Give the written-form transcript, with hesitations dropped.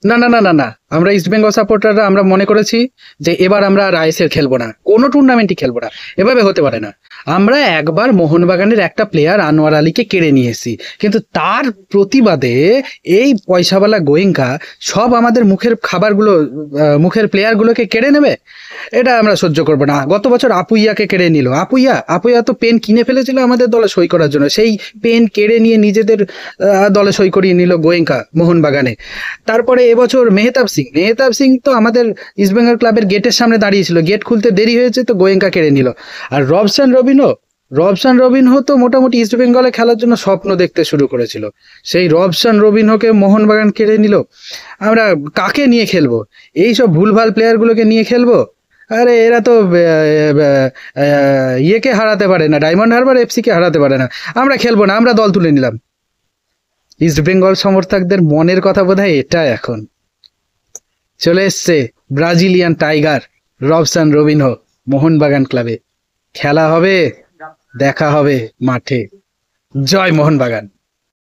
না না না না না, আমরা ইস্ট বেঙ্গল সাপোর্টাররা আমরা মনে করেছি যে এবার আমরা আর আইএসএল খেলবো না, কোনো টুর্নামেন্টই খেলবো না, এভাবে হতে পারে না। আমরা একবার মোহনবাগানের একটা প্লেয়ার আনোয়ার আলীকে কেড়ে নিয়ে এসেছি, কিন্তু তার প্রতিবাদে এই পয়সাওয়ালা গোয়েঙ্কা সব আমাদের মুখের খাবারগুলো, মুখের প্লেয়ারগুলোকে কেড়ে নেবে। এটা আমরা সহ্য করবো না। গত বছর আপুইয়াকে কেড়ে নিল। আপুইয়া আপুইয়া তো পেন কিনে ফেলেছিল আমাদের দলে সই করার জন্য, সেই পেন কেড়ে নিয়ে নিজেদের দলে সই করিয়ে নিল গোয়েঙ্কা মোহনবাগানে। তারপরে এবছর মেহতাব সিং তো আমাদের ইস্টবেঙ্গল ক্লাবের গেটের সামনে দাঁড়িয়েছিল, গেট খুলতে দেরি হয়েছে তো গোয়েঙ্কা কেড়ে নিল। আর রবসান রবিনহো তো মোটামুটি ইস্টবেঙ্গলে খেলার জন্য স্বপ্ন দেখতে শুরু করেছিল, সেই রবসান রবিনহোকে মোহনবাগান কেড়ে নিল। আমরা কাকে নিয়ে খেলবো? এই সব ভুলভাল প্লেয়ারগুলোকে নিয়ে খেলবো? আরে এরা তো ইয়েকে হারাতে পারে না, ডায়মন্ড হারবার এফসিকে হারাতে পারে না। আমরা খেলবো না, আমরা দল তুলে নিলাম। ইস্ট বেঙ্গল সমর্থকদের মনের কথা বোধহয় এটা এখন। চলে এসছে Brazilian tiger Robson Robinho Mohun Bagan ক্লাবে। খেলা হবে, দেখা হবে মাঠে। জয় মোহনবাগান।